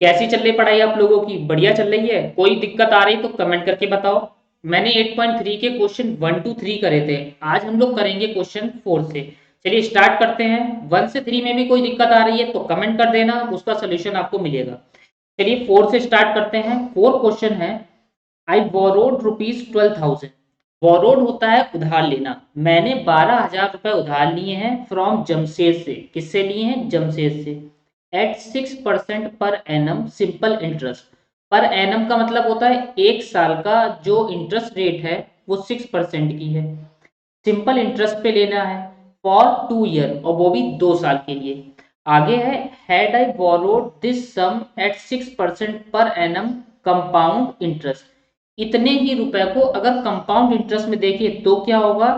कैसी चल रही पढ़ाई आप लोगों की? बढ़िया चल रही है? कोई दिक्कत आ रही तो कमेंट करके बताओ। मैंने 8.3 के क्वेश्चन 1 to 3 करे थे। आज हम लोग करेंगे क्वेश्चन 4 से। चलिए स्टार्ट करते हैं। 1 से 3 में भी कोई दिक्कत आ रही है तो कमेंट कर देना, उसका सोल्यूशन आपको मिलेगा। चलिए 4 से स्टार्ट करते हैं। 4 क्वेश्चन है। I borrowed ₹12,000। बोरोड होता है उधार लेना। मैंने 12,000 रुपए उधार लिए हैं फ्रॉम जमशेद से। किससे लिए हैं? जमशेद से। At 6% per annum simple interest. Per annum का मतलब होता है एक साल का जो इंटरेस्ट रेट है वो 6% की है। सिंपल इंटरेस्ट पे लेना है फॉर 2 ईयर, और वो भी 2 साल के लिए। आगे है, had I borrowed this sum at 6% per annum compound interest. इतने ही रुपए को अगर कंपाउंड इंटरेस्ट में देखें तो क्या होगा,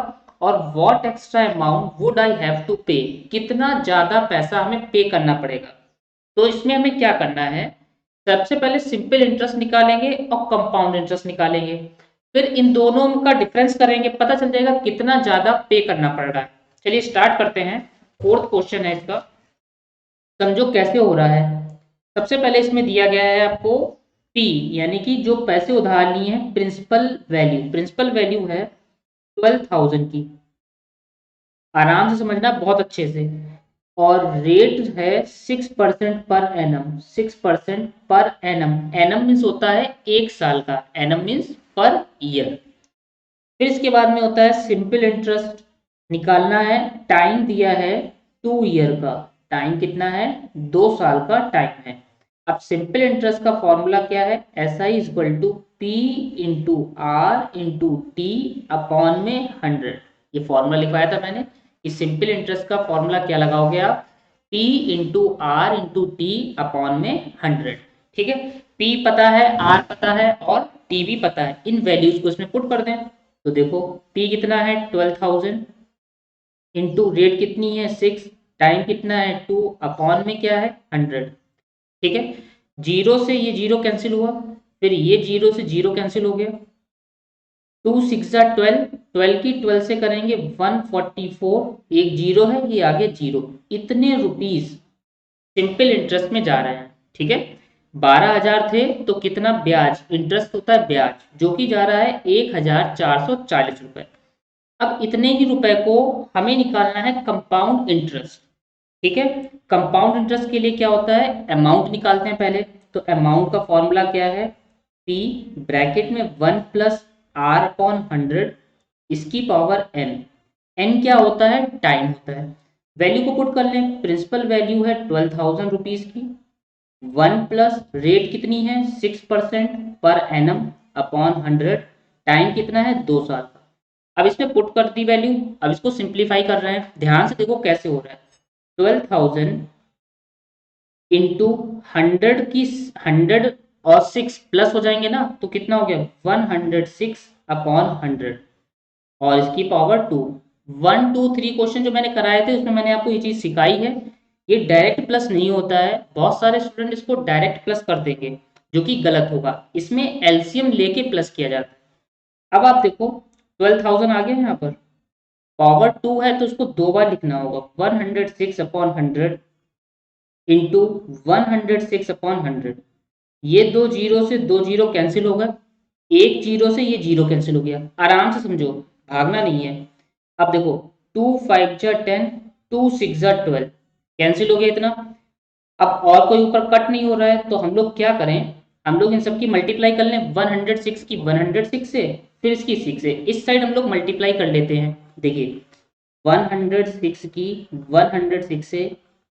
और what extra amount would I have to pay, कितना ज्यादा पैसा हमें पे करना पड़ेगा। तो इसमें हमें क्या करना है, सबसे पहले सिंपल इंटरेस्ट निकालेंगे और कंपाउंड इंटरेस्ट निकालेंगे। फिर इन दोनों का डिफरेंस करेंगे, पता चल जाएगा कितना ज्यादा पे करना पड़ रहा है। चलिए स्टार्ट करते हैं। फोर्थ क्वेश्चन है इसका, समझो कैसे हो रहा है। सबसे पहले इसमें दिया गया है आपको पी, यानी कि जो पैसे उधार लिए हैं, प्रिंसिपल वैल्यू है 12,000 की। आराम से समझना बहुत अच्छे से। और रेट है 6% per annum. 6% per annum. Annum means होता है एक साल का, एनम मीन्स पर ईयर। फिर इसके बाद में होता है सिंपल इंटरेस्ट निकालना है। टाइम दिया है 2 ईयर का। टाइम कितना है? 2 साल का टाइम है। अब सिंपल इंटरेस्ट का फॉर्मूला क्या है? S I is equal to P into R into T upon में 100। ये फॉर्मूला लिखवाया था मैंने। इस सिंपल इंटरेस्ट का फॉर्मूला क्या लगाओगे आप? P into R into T upon में 100। ठीक है, पी पता है, आर पता है और टी भी पता है। इन वैल्यूज को इसमें पुट कर दें तो देखो पी कितना है 12,000 इंटू रेट कितनी है 6, टाइम कितना है 2 अपॉन में क्या है 100। ठीक है, जीरो से ये जीरो कैंसिल हुआ, फिर ये जीरो से जीरो कैंसिल हो गया। 2 6 12, 12 की 12 से करेंगे 144। एक जीरो है, ये आगे जीरो। इतने रुपीस सिंपल इंटरेस्ट में जा रहे हैं। ठीक है, 12,000 थे तो कितना ब्याज इंटरेस्ट होता है, ब्याज जो कि जा रहा है 1,440 रुपए। अब इतने ही रुपए को हमें निकालना है कंपाउंड इंटरेस्ट। ठीक है, कंपाउंड इंटरेस्ट के लिए क्या होता है, अमाउंट निकालते हैं पहले। तो अमाउंट का फॉर्मूला क्या है? पी ब्रैकेट में 1 + r/100 इसकी पावर n। n क्या होता है? टाइम होता है। वैल्यू को पुट कर लें। प्रिंसिपल वैल्यू है 12,000 रुपीज की। 1 प्लस रेट कितनी है 6% पर एनम अपॉन 100। टाइम कितना है 2 साल का। अब इसमें पुट कर दी वैल्यू। अब इसको सिंप्लीफाई कर रहे हैं, ध्यान से देखो कैसे हो रहा है। 12,000 इंटू 100 की 100 और 6 प्लस हो जाएंगे ना, तो कितना हो गया 106 अपॉन 100 और इसकी पावर 2। 1 2 3 क्वेश्चन जो मैंने कराए थे उसमें मैंने आपको ये चीज सिखाई है। ये डायरेक्ट प्लस नहीं होता है, बहुत सारे स्टूडेंट इसको डायरेक्ट प्लस कर देंगे जो कि गलत होगा। इसमें एलसीएम लेके प्लस किया जाता है। अब आप देखो 12,000 आ गया यहाँ पर, पावर 2 है तो उसको दो बार लिखना होगा। 106/100 इंटू 106/100। ये दो जीरो से दो जीरो कैंसिल होगा, एक जीरो से ये जीरो कैंसिल हो गया। आराम से समझो, भागना नहीं है। अब देखो 2 5 10, 2 6 12 कैंसिल हो गया इतना। अब और कोई ऊपर कट नहीं हो रहा है तो हम लोग क्या करें, हम लोग इन सब की मल्टीप्लाई कर लें। 106 की 106 से, फिर इसकी 6 से, इस साइड हम लोग मल्टीप्लाई कर लेते हैं। देखिए 106 की 106 से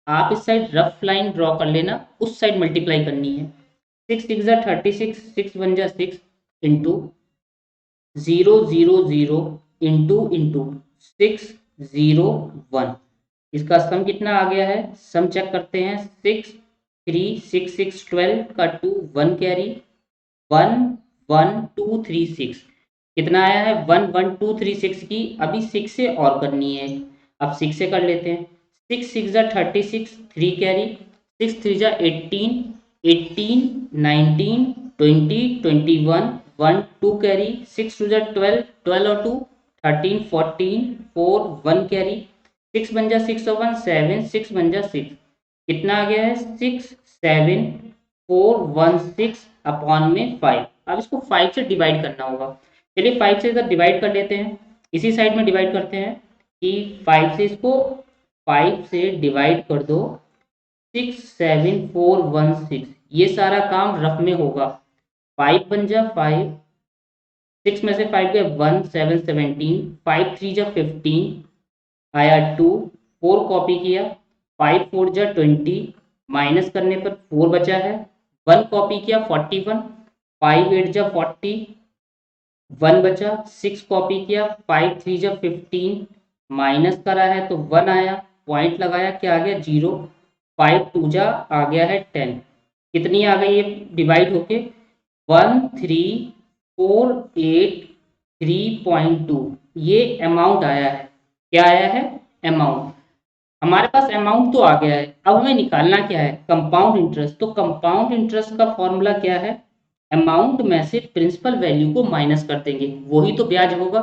आप इस साइड रफ लाइन ड्रॉ कर लेना, उस साइड मल्टीप्लाई करनी है। 6 6 36, 6 1 6 इंटू 0 0 0 इंटू 6 0 1। इसका सम कितना आ गया है, सम चेक करते हैं। 6 3 6 6 12 का 2 1 कैरी 1 1 2 3 6 कितना आया है 1 1 2 3 6 की अभी 6 से और करनी है। अब 6 से कर लेते हैं। 6 6 36, 3 कैरी 6 3 18, 18 19 20 21 1 2 कैरी 6 2 12, 12 और 2 13 14 4 1 कैरी 6 बन जा 6 और 1 7 6 बन जा 6। कितना आ गया है 6 7 6416 अपॉन में 5। अब इसको 5 से डिवाइड करना होगा। चलिए 5 से इधर डिवाइड कर लेते हैं, इसी साइड में डिवाइड करते हैं कि 5 से इसको 5 से डिवाइड कर दो 67416। ये सारा काम रफ में होगा। 5 बन जा 5, 6 में से 5 गए 1, 7 17, 5 3 जा 15 आया 2, 4 कॉपी किया, 5 4 जा 20, माइनस करने पर 4 बचा है, 1 कॉपी किया 41, 5 8 जा 40, 1 बचा, 6 कॉपी किया, 5 3 जा 15, माइनस करा है तो 1 आया, पॉइंट लगाया, क्या आ गया 0, 5 2 जा आ गया है 10। कितनी आ गई ये डिवाइड होके 1348.3.2। ये अमाउंट आया है। क्या आया है? अमाउंट। हमारे पास अमाउंट तो आ गया है, अब हमें निकालना क्या है? Compound interest. तो कंपाउंड इंटरेस्ट का फॉर्मूला क्या है? अमाउंट में से प्रिंसिपल वैल्यू को माइनस कर देंगे, वही तो ब्याज होगा।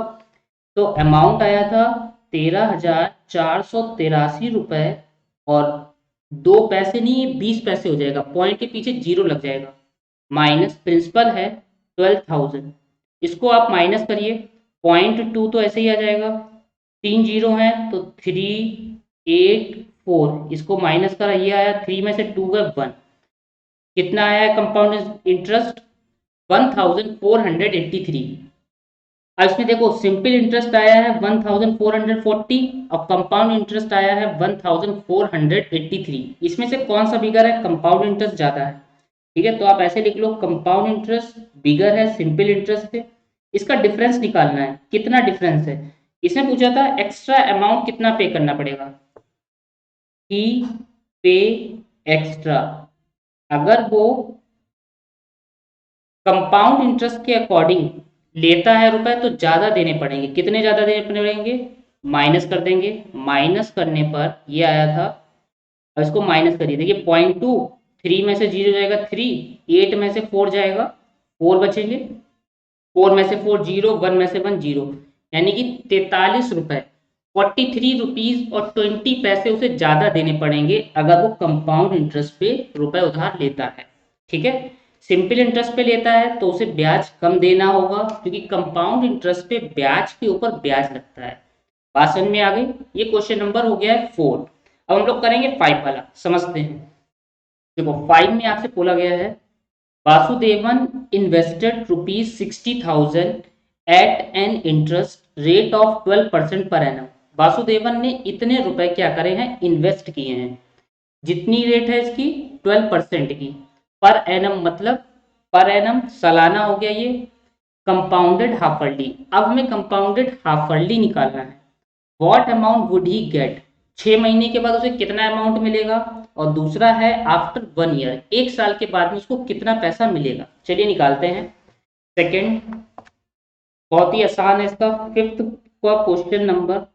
तो अमाउंट आया था 13,483 रुपए और 2 पैसे नहीं, 20 पैसे हो जाएगा, पॉइंट के पीछे जीरो लग जाएगा, माइनस प्रिंसिपल है 12,000। इसको आप माइनस करिए, 0.2 तो ऐसे ही आ जाएगा, 3 जीरो हैं तो 384, इसको माइनस करा, ये आया 3 में से 2 गए 1। कितना आया है कंपाउंड इंटरेस्ट? 1483। अब इसमें देखो सिंपल इंटरेस्ट आया है 1440 और कंपाउंड इंटरेस्ट आया है 1483। इसमें से कौन सा बिगर है? कंपाउंड इंटरेस्ट ज्यादा है। ठीक है, तो आप ऐसे लिख लो, कंपाउंड इंटरेस्ट बिगर है सिंपल इंटरेस्ट से। इसका डिफरेंस निकालना है, कितना डिफरेंस है। इसने पूछा था एक्स्ट्रा अमाउंट कितना पे करना पड़ेगा, कि पे एक्स्ट्रा। अगर वो कंपाउंड इंटरेस्ट के अकॉर्डिंग लेता है रुपए तो ज्यादा देने पड़ेंगे। कितने ज्यादा देने पड़ेंगे? माइनस कर देंगे, माइनस करने पर ये आया था, अब इसको माइनस करिए, देखिए 0.2, 3 में से 0 जाएगा 3, 8 में से 4 जाएगा 4 बचेंगे, 4 में से 4 0, 1 में से 1 0, यानी कि 43 रुपए, 43 रुपीज और 20 पैसे उसे ज्यादा देने पड़ेंगे अगर वो कंपाउंड इंटरेस्ट पे रुपए उधार लेता है। ठीक है, सिंपल इंटरेस्ट पे लेता है तो उसे ब्याज कम देना होगा, क्योंकि कंपाउंड इंटरेस्ट पे ब्याज के ऊपर ब्याज लगता है। बात समझ में आ गई? ये क्वेश्चन नंबर हो गया है 4। अब हम लोग करेंगे 5 वाला, समझते हैं। देखो 5 में आपसे बोला गया है, Vasudevan invested ₹60,000 at an interest rate of 12% per annum. Vasudevan ने इतने रुपए क्या करे हैं? इन्वेस्ट किए हैं। जितनी रेट है इसकी? 12% की। पर एनम मतलब पर एनम सालाना हो गया ये, कंपाउंडेड हाफरली। अब हमें कंपाउंडेड हाफरली निकालना है। What amount would he get? 6 महीने के बाद उसे कितना अमाउंट मिलेगा, और दूसरा है आफ्टर 1 ईयर, 1 साल के बाद में उसको कितना पैसा मिलेगा। चलिए निकालते हैं। सेकंड, बहुत ही आसान है इसका, 5th का क्वेश्चन नंबर।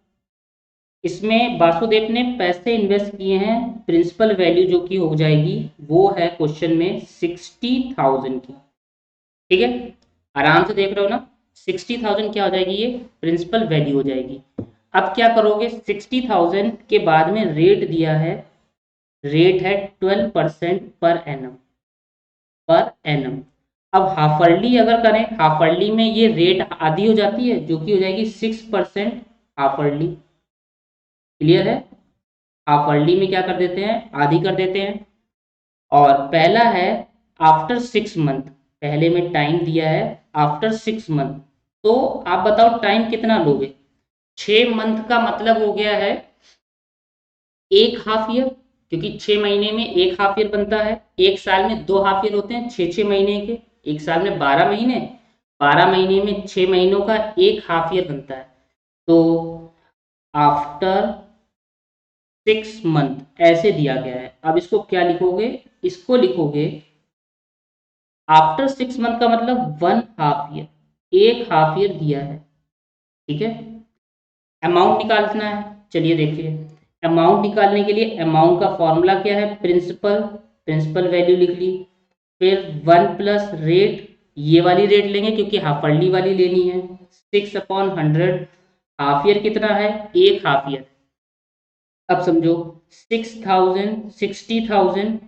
इसमें वासुदेव ने पैसे इन्वेस्ट किए हैं, प्रिंसिपल वैल्यू जो कि हो जाएगी वो है क्वेश्चन में 60,000 की। ठीक है, आराम से देख रहे हो ना, 60,000 क्या हो जाएगी? ये प्रिंसिपल वैल्यू हो जाएगी। अब क्या करोगे? 60,000 के बाद में रेट दिया है, रेट है 12% पर एनम, पर एनम। अब हाफरली अगर करें, हाफरली में ये रेट आधी हो जाती है, जो कि हो जाएगी 6% हाफरली। क्लियर है? हाफरली में क्या कर देते हैं? आधी कर देते हैं। और पहला है आफ्टर 6 मंथ, पहले में टाइम दिया है आफ्टर 6 मंथ। तो आप बताओ टाइम कितना लोगे? 6 मंथ का मतलब हो गया है 1 हाफ ईयर, क्योंकि 6 महीने में 1 हाफ ईयर बनता है। 1 साल में 2 हाफ ईयर होते हैं 6 6 महीने के। 1 साल में 12 महीने, 12 महीने में 6 महीनों का 1 हाफ ईयर बनता है। तो आफ्टर 6 मंथ ऐसे दिया गया है। अब इसको क्या लिखोगे? इसको लिखोगे आफ्टर 6 मंथ का मतलब 1 हाफ ईयर, 1 हाफ ईयर दिया है। ठीक है, अमाउंट निकालना है। चलिए देखिए, अमाउंट निकालने के लिए अमाउंट का फॉर्मूला क्या है? प्रिंसिपल, प्रिंसिपल वैल्यू लिख ली, फिर 1 प्लस रेट, ये वाली रेट लेंगे क्योंकि हाफरली वाली लेनी है, 6/100। हाफ ईयर कितना है? 1 हाफ ईयर। अब समझो 60,000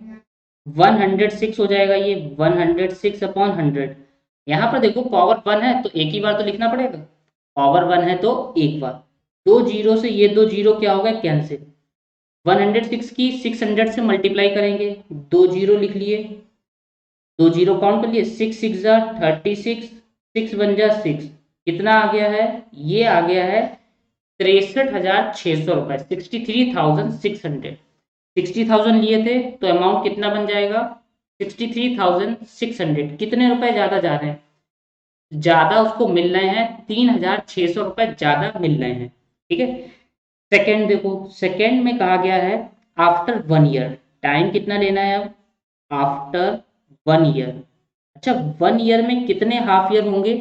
106 हो जाएगा ये, 106/100। यहाँ पर देखो पावर 1 है तो एक ही बार तो लिखना पड़ेगा, पावर 1 है तो एक बार। दो जीरो से ये दो जीरो क्या होगा, कैंसिल। 106 की 600 से मल्टीप्लाई करेंगे, दो जीरो लिख लिए, दो जीरो काउंट कर लिए, 6 6 36, 6 कितना आ गया है, ये आ गया है 63,600 रुपए, 63,600। 60,000 लिए थे तो अमाउंट कितना बन जाएगा, 63,600। कितने रुपए ज्यादा जा रहे हैं, ज्यादा उसको मिल रहे हैं, 3,600 रुपए ज्यादा मिल रहे हैं। ठीक है। सेकंड देखो, सेकंड में कहा गया है आफ्टर 1 ईयर, टाइम कितना लेना है अब, आफ्टर 1 ईयर। अच्छा 1 ईयर में कितने हाफ ईयर होंगे,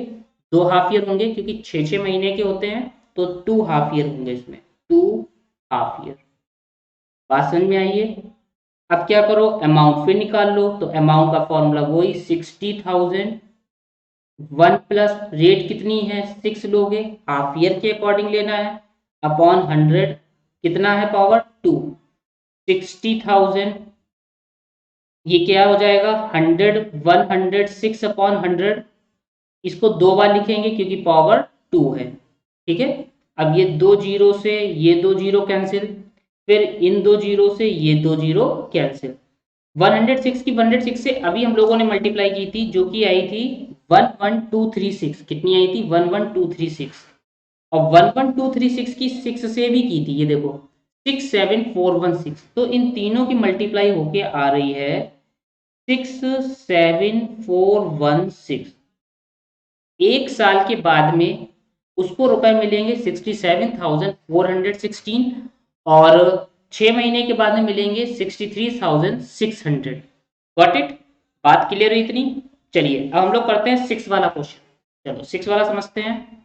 दो हाफ ईयर होंगे, क्योंकि 6 6 महीने के होते हैं तो 2 हाफ ईयर होंगे इसमें, 2 हाफ ईयर। बात समझ में आई है। अब क्या करो, अमाउंट फिर निकाल लो, तो अमाउंट का फॉर्मूला वही 60,000, 1 प्लस रेट कितनी है 6 लोगे, हाफ ईयर के अकॉर्डिंग लेना है, अपॉन 100, कितना है पावर 2, 60,000। ये क्या हो जाएगा 100, 106/100। इसको दो बार लिखेंगे क्योंकि पावर 2 है। ठीक है। अब ये दो जीरो से ये दो जीरो कैंसिल, फिर इन दो जीरो से ये दो जीरो कैंसिल। 106 की 106 से अभी हम लोगों ने मल्टीप्लाई की थी, जो कि आई थी 11236। कितनी आई थी, 11236। और 11236 की 6 से भी की थी, ये देखो 67416। तो इन तीनों की मल्टीप्लाई होके आ रही है 67416। एक साल के बाद में उसको रुपए मिलेंगे 67,416, और 6 महीने के बाद में मिलेंगे 63,600। गॉट इट, बात क्लियर हुई इतनी। चलिए अब हम लोग करते हैं 6 वाला क्वेश्चन। चलो 6 वाला समझते हैं।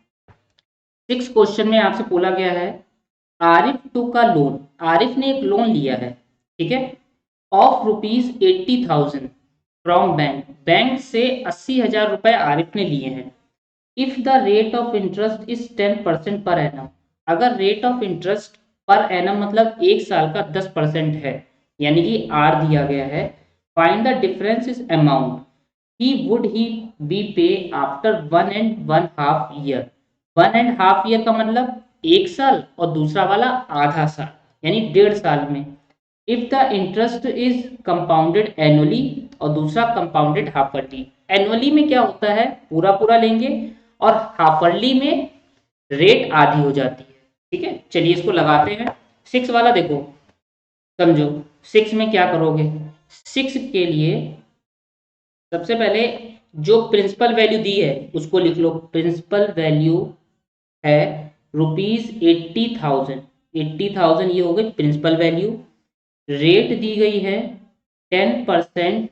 6 क्वेश्चन में आपसे बोला गया है आरिफ टू का लोन, आरिफ ने एक लोन लिया है, ठीक है, ऑफ ₹80,000 फ्रॉम बैंक, बैंक से 80,000 रुपए आरिफ ने लिए हैं। If the rate of interest is 10% per annum, अगर rate of interest per annum मतलब एक साल का 10% है, यानी कि आर दिया गया है, find the difference is amount he would he be pay after 1.5 year. 1.5 year का मतलब एक साल, और दूसरा वाला आधा साल, यानी 1.5 साल में। If the interest is compounded annually, और दूसरा कंपाउंडेड हाफरली। एनुअली में क्या होता है, पूरा पूरा लेंगे, और हाफरली में रेट आधी हो जाती है। ठीक है, चलिए इसको लगाते हैं। 6 वाला देखो, समझो 6 में क्या करोगे। 6 के लिए सबसे पहले जो प्रिंसिपल वैल्यू दी है उसको लिख लो। प्रिंसिपल वैल्यू है ₹80,000, 80,000 ये हो गई प्रिंसिपल वैल्यू। रेट दी गई है 10%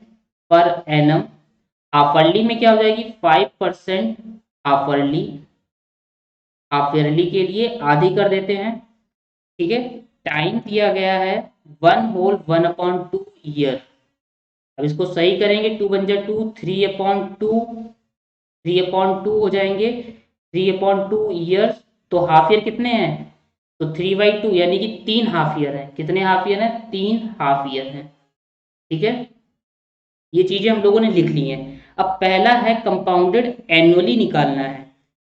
पर एनम, हाफरली में क्या हो जाएगी 5% हाफरली, हाफ ईयरली के लिए आधी कर देते हैं। ठीक है, टाइम दिया गया है 1/2 ईयर। अब इसको सही करेंगे, 2 बन जाए 2, 3/2, 3/2 हो जाएंगे, 3/2 ईयर्स। तो हाफ ईयर कितने हैं, तो 3/2 यानी कि 3 हाफ ईयर है। कितने हाफ ईयर है, 3 हाफ ईयर है। ठीक है, ये चीजें हम लोगों ने लिख ली हैं। अब पहला है कंपाउंडेड एनुअली निकालना है,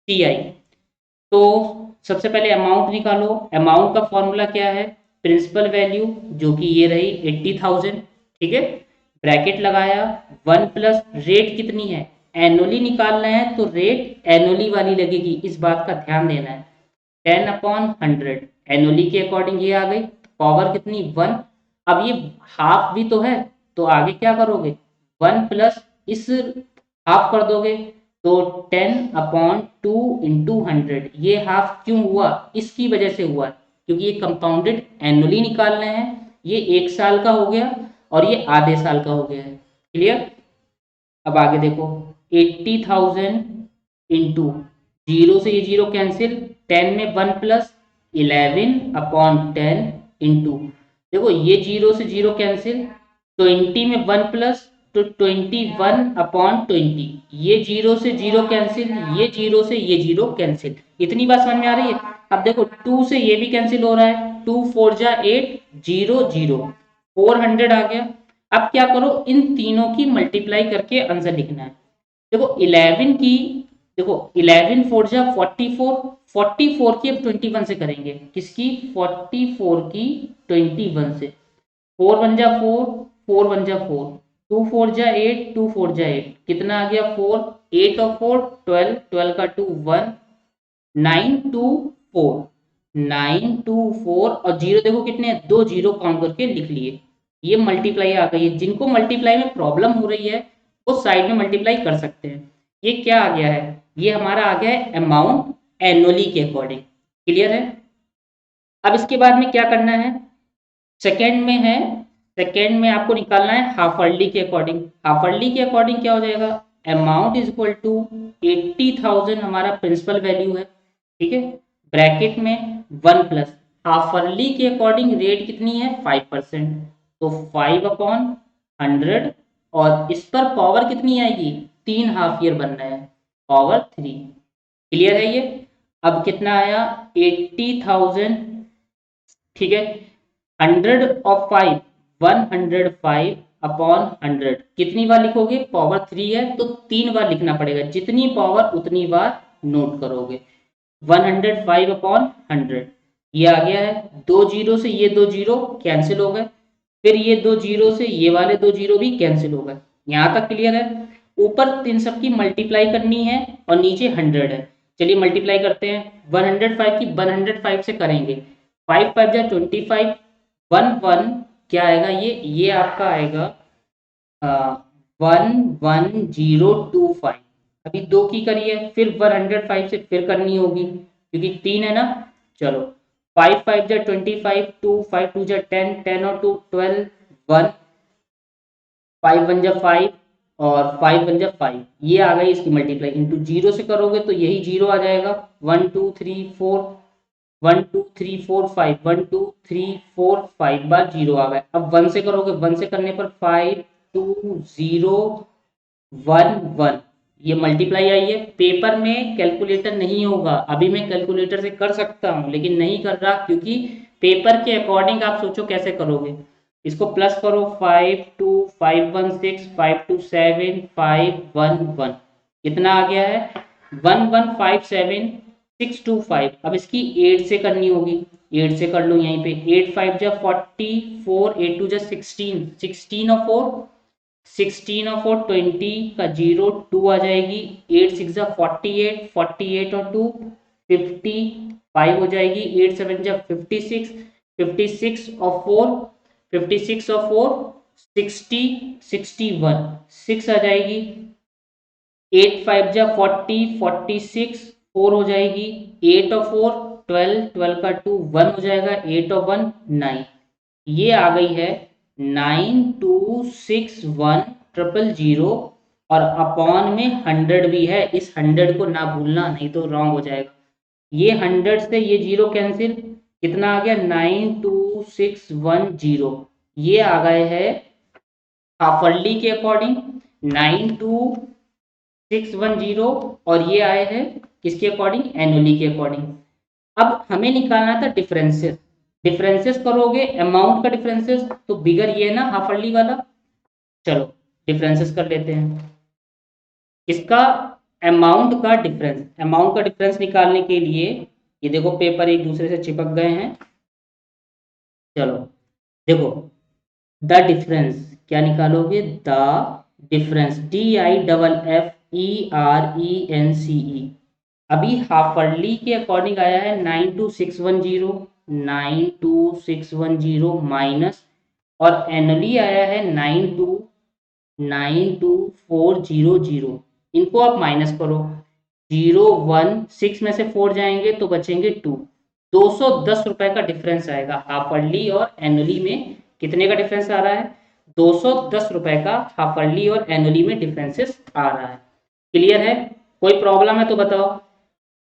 CI। तो सबसे पहले अमाउंट निकालो। अमाउंट का फॉर्मूला क्या है, प्रिंसिपल वैल्यू जो कि ये रही 80,000। ठीक है, ब्रैकेट लगाया, 1 प्लस रेट कितनी है, एनुअली निकालना है तो रेट एनुअली वाली लगेगी, इस बात का ध्यान देना है। 10/100 एनुअली के अकॉर्डिंग ये आ गई, पावर कितनी 1। अब ये हाफ भी तो है, तो आगे क्या करोगे, 1 प्लस इस हाफ कर दोगे, तो 10/2 × 100। ये हाफ क्यों हुआ, इसकी वजह से हुआ, क्योंकि ये कंपाउंडेड एनुअली निकाल रहे हैं। ये एक साल का हो गया और ये आधे साल का हो गया है। क्लियर। अब आगे देखो, 80,000 इंटू, जीरो से ये जीरो कैंसिल, 10 में 1 प्लस 11/10 इंटू, देखो ये जीरो से जीरो कैंसिल, 20 में 1 प्लस तो 21/20, ये जीरो से जीरो कैंसिल, ये जीरो से ये जीरो कैंसिल। इतनी बात समझ में आ रही है। अब देखो 2 से ये भी कैंसिल हो रहा है, 2 4 जा 8, 0 0, 400 आ गया। अब क्या करो, इन तीनों की मल्टीप्लाई करके आंसर लिखना है। देखो 11 की, देखो 11 फोर जा 44, 44 की अब 21 से करेंगे। किसकी? 44 की 21 से। 4 वन जा 4, 4 वन जा 4, 2 4 जा 8, 2 4 जा 8, कितना आ गया 4, 8 और 4 12, 12 का 2 1, 9 2 4, 9 2 4 और जीरो देखो कितने हैं, 2 जीरो काउंट करके लिख लिए। ये मल्टीप्लाई आ गई है। जिनको मल्टीप्लाई में प्रॉब्लम हो रही है वो साइड में मल्टीप्लाई कर सकते हैं। ये क्या आ गया है? ये हमारा आ गया है अमाउंट एनुअली के अकॉर्डिंग। क्लियर है? अब इसके बाद में क्या करना है, सेकेंड में है, सेकेंड में आपको निकालना है हाफ अर्ली के अकॉर्डिंग। हाफ अर्ली के अकॉर्डिंग क्या हो जाएगा, अमाउंट इज इक्वल टू 80,000 हमारा प्रिंसिपल वैल्यू है, ठीक है, ब्रैकेट में 1 प्लस हाफ अर्ली के अकॉर्डिंग रेट कितनी है 5%, तो 5/100 और इस पर पावर कितनी आएगी, 3 हाफ ईयर बनना है, पावर 3। क्लियर है ये? अब कितना आया 80,000, ठीक है, 100 ऑफ 5 105 अपॉन 100 कितनी बार लिखोगे, पावर 3 है तो 3 बार लिखना पड़ेगा, जितनी पावर उतनी बार नोट करोगे। 105 अपॉन 100 ये आ गया है, दो जीरो से ये दो जीरो कैंसिल हो गए, फिर ये दो जीरो से ये वाले दो जीरो भी कैंसिल हो गए। यहाँ तक क्लियर है? ऊपर तीन सब की मल्टीप्लाई करनी है और नीचे 100 है। चलिए मल्टीप्लाई करते हैं, 105 की 105 से करेंगे, 5 5 जा 25, 1 क्या आएगा, ये आपका आएगा 11025। अभी दो की करिए, फिर 105 से फिर करनी होगी क्योंकि 3 है ना। चलो 5 5 जा 25, 2 5 2 जा 10, 10 और 2 12, 1 5 1 जा 5 और 5 1 जा 5, ये आ गई इसकी मल्टीप्लाई। इंटू जीरो से करोगे तो यही जीरो आ जाएगा, 1 2 3 4, 1 2 3 4 5, 1 2 3 4 5 बार जीरो आ गए। अब 1 से करोगे, 1 से करने पर 5 2 0 1 1, ये मल्टीप्लाई आई है। पेपर में कैलकुलेटर नहीं होगा, अभी मैं कैलकुलेटर से कर सकता हूँ लेकिन नहीं कर रहा क्योंकि पेपर के अकॉर्डिंग आप सोचो कैसे करोगे। इसको प्लस करो, 5 2 5 1 6 5 2 7 5 1 1, कितना आ गया है 1 1 5 7 6 2 5। अब इसकी 8 से करनी होगी, 8 से कर लो यहीं पे, 8 5 जा 44, 8 2 जा 16, 16 और 4 16 और 4 20 का जीरो 2 आ जाएगी, 8 6 जा 48, 48 और 2 55 हो जाएगी, 8 7 जा 56, 56 और 4 56 और 4 60, 61 6 आ जाएगी, 8 5 जा 40, 46 4 हो जाएगी, 8 और 4 12, 12 का 2 1 हो जाएगा, 8 और 1 9, ये आ गई है 9261,000 और अपॉन में 100 भी है, इस 100 को ना भूलना नहीं तो रॉन्ग हो जाएगा। ये 100 से ये जीरो कैंसिल, कितना आ गया 92610, ये आ गए हैं हाफर्ली के अकॉर्डिंग 92610 और ये आए हैं किसके अकॉर्डिंग, एनुअली के अकॉर्डिंग। अब हमें निकालना था डिफरेंसेस, डिफरेंसेस करोगे अमाउंट का डिफरेंसेस तो बिगर ये है ना हाफर्ली वाला। चलो डिफरेंसेस कर लेते हैं, इसका अमाउंट का डिफरेंस, अमाउंट का डिफरेंस निकालने के लिए ये देखो पेपर एक दूसरे से चिपक गए हैं। चलो देखो द डिफरेंस क्या निकालोगे, द डिफरेंस DIFFERENCE। अभी हाफर्ली के अकॉर्डिंग आया है 92610, 92610 माइनस और एनुअली आया है 9292400। इनको आप माइनस करो, 0 1 6 में से 4 जाएंगे तो बचेंगे 2, 210 रुपए का डिफरेंस आएगा हाफर्ली और एनुअली में। कितने का डिफरेंस आ रहा है, 210 रुपए का हाफर्ली और एनुअली में डिफरेंसेस आ रहा है। क्लियर है? कोई प्रॉब्लम है तो बताओ।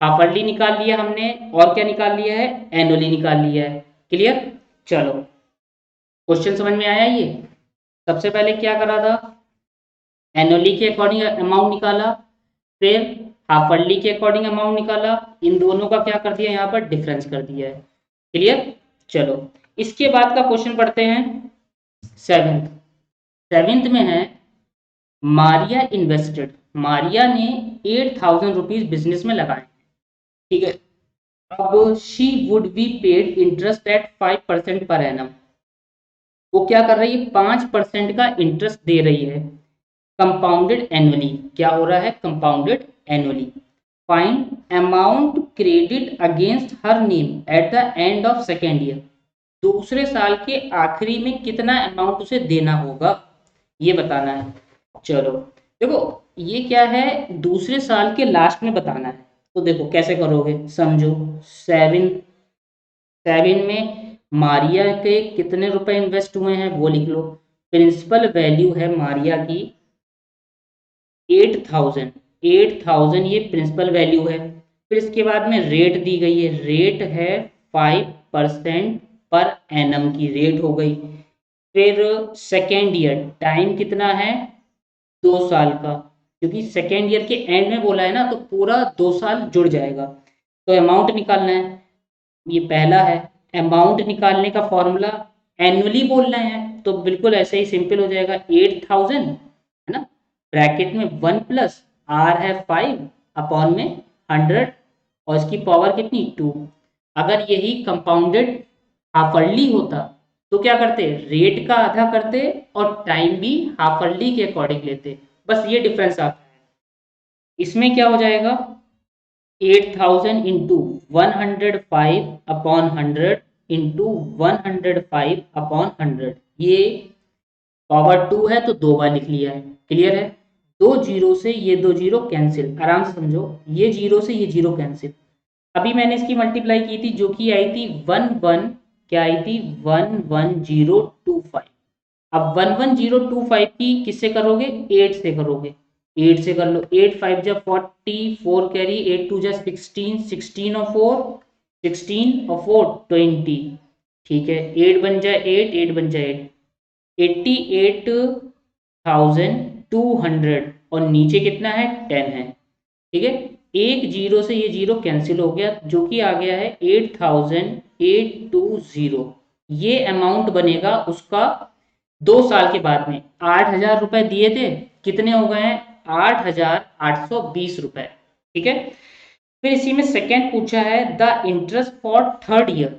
हाफर्ली निकाल लिया हमने और क्या निकाल लिया है, एनुअली निकाल लिया है। क्लियर? चलो क्वेश्चन समझ में आया। ये सबसे पहले क्या करा था, एनुअली के अकॉर्डिंग अमाउंट निकाला, फिर हाफर्ली के अकॉर्डिंग अमाउंट निकाला, इन दोनों का क्या कर दिया यहाँ पर डिफरेंस कर दिया है। क्लियर? चलो इसके बाद का क्वेश्चन पढ़ते हैं, 7th। सेवेंथ में है मारिया इन्वेस्टेड, मारिया ने 8,000 रुपीज बिजनेस में लगाए, ठीक है। अब she would be paid interest eight 5% per annum, वो क्या कर रही है, 5% का इंटरेस्ट दे रही है, कंपाउंडेड एनुअली, क्या हो रहा है, compounded annually. Find amount credit against her name at the end of second year, दूसरे साल के आखिरी में कितना अमाउंट उसे देना होगा, ये बताना है। चलो देखो, ये क्या है, दूसरे साल के लास्ट में बताना है। तो देखो कैसे करोगे, समझो। सेवन सेवन में मारिया के कितने रुपए इन्वेस्ट हुए हैं वो लिख लो। प्रिंसिपल वैल्यू है मारिया की 8,000, 8,000 ये प्रिंसिपल वैल्यू है। फिर इसके बाद में रेट दी गई है, रेट है 5% पर एनम की रेट हो गई। फिर सेकेंड ईयर टाइम कितना है, 2 साल का, क्योंकि सेकेंड ईयर के एंड में बोला है ना, तो पूरा 2 साल जुड़ जाएगा। तो अमाउंट निकालना है, ये पहला है। अमाउंट निकालने का फॉर्मूला, एनुअली बोल रहे हैं तो बिल्कुल ऐसे ही सिंपल हो जाएगा, 8,000 है ना, ब्रैकेट में 1 प्लस आर है 5 अपॉन में 100, और इसकी पावर कितनी 2। अगर यही कंपाउंडेड हाफर्ली होता तो क्या करते, रेट का आधा करते और टाइम भी हाफर्ली के अकॉर्डिंग लेते, बस ये डिफरेंस आता है। इसमें क्या हो जाएगा, 8,000 इंटू 105 अपॉन 100 इंटू 105 अपॉन 100, ये पावर 2 है तो 2 बार लिख लिया है, क्लियर है। दो जीरो से ये दो जीरो कैंसिल, आराम से समझो, ये जीरो से ये जीरो कैंसिल। अभी मैंने इसकी मल्टीप्लाई की थी जो कि आई थी 11, क्या आई थी 11025। अब 11025 की किससे करोगे, 8 से करोगे, 8 से कर लो, 8 5 जा 40, 4 कैरी, 8 2 जा 16, 16 और 4 16 और 4 20, ठीक है। 8 बन जाए 8, 8 बन जाए 8, 88,200, और नीचे कितना है 10 है, ठीक है। एक जीरो से ये जीरो कैंसिल हो गया, जो कि आ गया है 8,820। ये अमाउंट बनेगा उसका 2 साल के बाद में। 8,000 रुपए दिए थे, कितने हो गए हैं, 8,820 रुपए, ठीक है। फिर इसी में सेकंड पूछा है the interest for third year,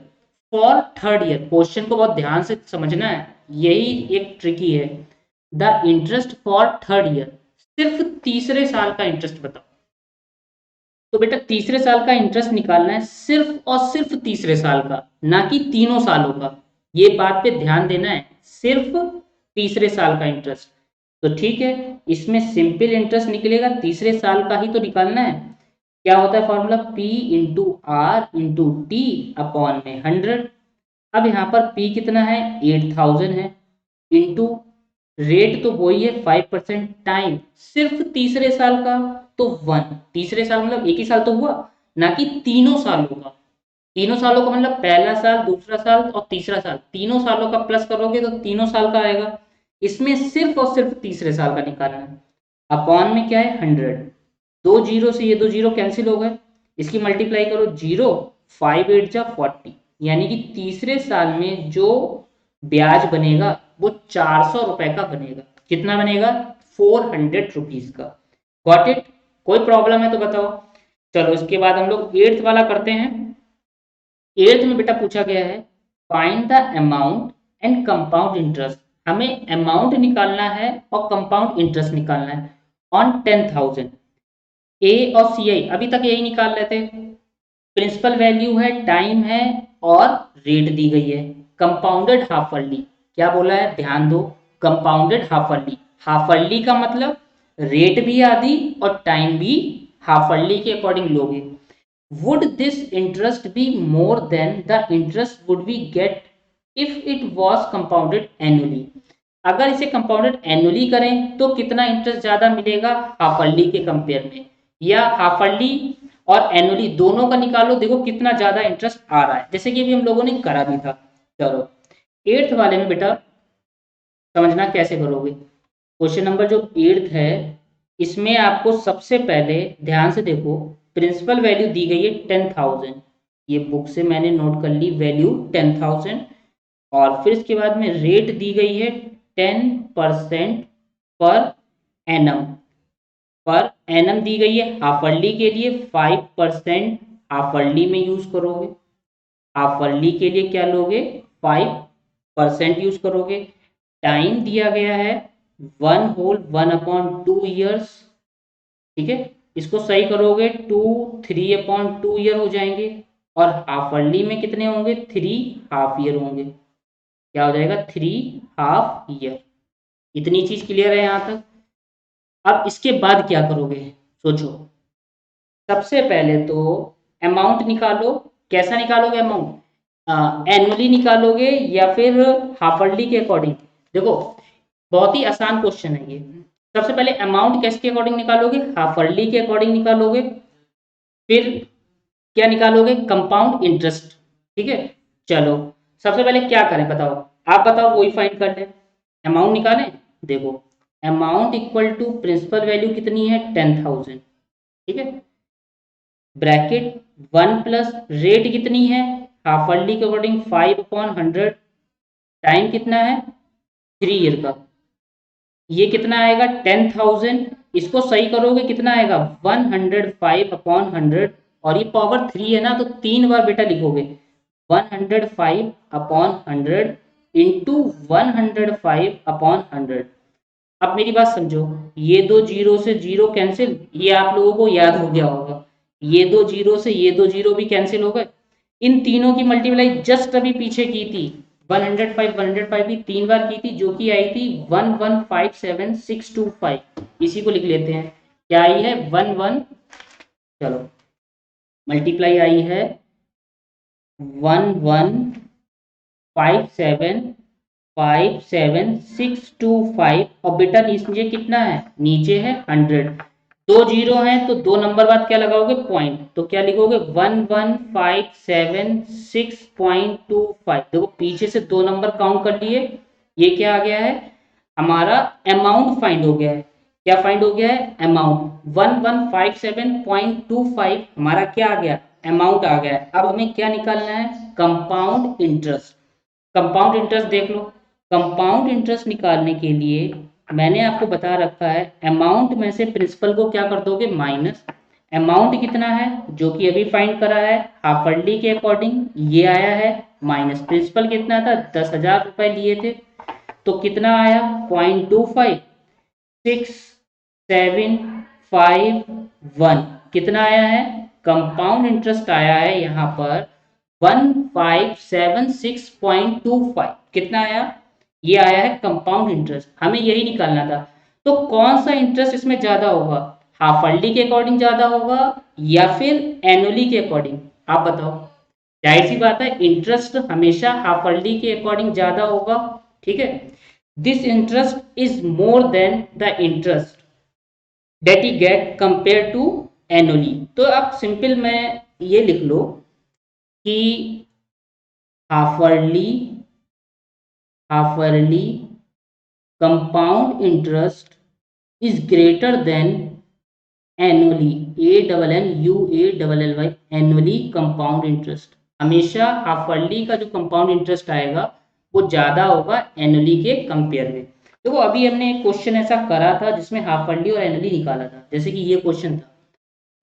for third year, question को बहुत ध्यान से समझना है, यही एक ट्रिकी है। The interest for third year, सिर्फ तीसरे साल का इंटरेस्ट बताओ। तो बेटा तीसरे साल का इंटरेस्ट निकालना है, सिर्फ और सिर्फ तीसरे साल का, ना कि तीनों सालों का, ये बात पे ध्यान देना है, सिर्फ तीसरे साल का इंटरेस्ट। तो ठीक है, इसमें सिंपल इंटरेस्ट निकलेगा, तीसरे साल का ही तो निकालना है। क्या होता है formula, P into R into T upon में 100। अब यहाँ पर P कितना है, 8,000 है, इंटू रेट तो वही है 5%, टाइम सिर्फ तीसरे साल का तो 1, तीसरे साल मतलब एक ही साल तो हुआ, ना कि तीनों सालों का। तीनों सालों का मतलब पहला साल, दूसरा साल और तीसरा साल, तीनों सालों का प्लस करोगे तो तीनों साल का आएगा। इसमें सिर्फ और सिर्फ तीसरे साल का निकालना है। अपॉन में क्या है 100, दो जीरो से ये दो जीरो कैंसिल हो गए, इसकी मल्टीप्लाई करो, जीरो 5 8 जा 40, यानी कि तीसरे साल में जो ब्याज बनेगा वो 400 रुपए का बनेगा। कितना बनेगा, 400 रुपीज का। गॉट इट, कोई प्रॉब्लम है तो बताओ। चलो इसके बाद हम लोग एट्थ वाला करते हैं। एट्थ में बेटा पूछा गया है find the amount and compound interest, हमें अमाउंट निकालना है और कंपाउंड इंटरेस्ट निकालना है ऑन 10,000। ए और सी आई अभी तक यही निकाल रहे थे, प्रिंसिपल वैल्यू है, टाइम है और रेट दी गई है। कंपाउंडेड हाफ अर्ली, क्या बोला है ध्यान दो, compounded half early, half yearly का मतलब रेट भी आधी और टाइम भी हाफ अर्ली के अकॉर्डिंग लोगे। Would this interest be more than the interest would be get if it was compounded annually, अगर इसे कंपाउंडेड एनुअली करें तो कितना इंटरेस्ट ज्यादा मिलेगा हाफ अर्ली के कंपेयर में, या हाफ अर्ली और एनुअली दोनों का निकालो, देखो कितना ज्यादा इंटरेस्ट आ रहा है, जैसे कि अभी हम लोगों ने करा भी था। चलो एट्थ वाले में बेटा समझना कैसे करोगे। क्वेश्चन नंबर जो एट्थ है, इसमें आपको सबसे पहले ध्यान से देखो, प्रिंसिपल वैल्यू दी गई है 10,000, ये बुक से मैंने नोट कर ली वैल्यू 10,000, और फिर इसके बाद में रेट दी गई है 5% पर एनम। पर एनम दी गई है हाफ अर्ली के लिए 5% हाफ अर्ली में यूज करोगे। हाफ अर्ली के लिए क्या लोगे? 5% यूज करोगे। टाइम दिया गया है 1/1/2 ईयर्स। ठीक है, इसको सही करोगे 2 3/2 ईयर हो जाएंगे। और हाफ अर्ली में कितने होंगे? 3 हाफ ईयर होंगे। क्या हो जाएगा? 3 हाफ ईयर। इतनी चीज क्लियर है यहाँ तक? अब इसके बाद क्या करोगे सोचो। सबसे पहले तो अमाउंट निकालो। कैसा निकालोगे अमाउंट? एनुअली निकालोगे या फिर हाफ अर्ली के अकॉर्डिंग? देखो बहुत ही आसान क्वेश्चन है ये। सबसे पहले अमाउंट किसके अकॉर्डिंग निकालोगे? हाफ अर्ली के अकॉर्डिंग निकालोगे। फिर क्या निकालोगे? Compound interest. ठीक है, चलो सबसे पहले क्या करें बताओ? आप बताओ, वही फाइंड कर लें। अमाउंट निकालें। देखो amount equal to principal value कितनी है? 10,000। ठीक है, ब्रैकेट 1 प्लस रेट कितनी है? हाफ अर्ली के अकॉर्डिंग 5/100। टाइम कितना है? 3 ईयर का। ये कितना आएगा? 10,000। इसको सही करोगे कितना आएगा? 105/100। और ये पावर 3 है ना, तो 3 बार बेटा लिखोगे 105/100 इंटू 105/100। अब मेरी बात समझो, ये दो जीरो से जीरो कैंसिल, ये आप लोगों को याद हो गया होगा। ये दो जीरो से ये दो जीरो भी कैंसिल हो गए। इन तीनों की मल्टीप्लाई जस्ट अभी पीछे की थी 105 भी 3 बार की थी, जो कि आई थी 1157625। इसी को लिख लेते हैं। क्या आई है? 11, चलो मल्टीप्लाई आई है 1157625। और बेटा नीचे कितना है? नीचे है 100। दो जीरो हैं तो दो नंबर बाद क्या लगाओगे? पॉइंट। तो क्या लिखोगे? 11576.25। देखो पीछे से दो नंबर काउंट कर लिए। ये क्या आ गया है? हमारा अमाउंट फाइंड हो गया है। क्या फाइंड हो गया है? अमाउंट। 1157.25 हमारा क्या आ गया? अमाउंट आ गया है। अब हमें क्या निकालना है? Compound interest. कंपाउंड इंटरेस्ट देख लो। कंपाउंड इंटरेस्ट निकालने के लिए मैंने आपको बता रखा है, अमाउंट में से प्रिंसिपल को क्या कर दोगे? माइनस। अमाउंट कितना है? जो कि अभी फाइंड करा है हाफ अर्ली के अकॉर्डिंग, ये आया है माइनस। प्रिंसिपल कितना था? 10,000 रुपए लिए थे, तो कितना आया? 0.25675 कितना आया है? कंपाउंड इंटरेस्ट आया है यहाँ पर 1576.25। कितना आया? ये आया है कंपाउंड इंटरेस्ट। हमें यही निकालना था। तो कौन सा इंटरेस्ट इसमें ज्यादा होगा? हाफ अर्ली के अकॉर्डिंग ज्यादा होगा या फिर एनुअली के अकॉर्डिंग? आप बताओ। जाहिर सी बात है इंटरेस्ट हमेशा हाफ अर्ली के अकॉर्डिंग ज्यादा होगा। ठीक है, this interest is more than the interest that you get compare to annually. तो आप सिंपल में ये लिख लो कि half yearly compound interest is greater than annually. ANNUALLY annually compound interest. हमेशा हाफ अर्ली का जो कंपाउंड इंटरेस्ट आएगा वो ज्यादा होगा एनुअली के कंपेयर में। देखो अभी हमने एक क्वेश्चन ऐसा करा था जिसमें हाफ अर्ली और एनुअली निकाला था, जैसे कि ये क्वेश्चन था।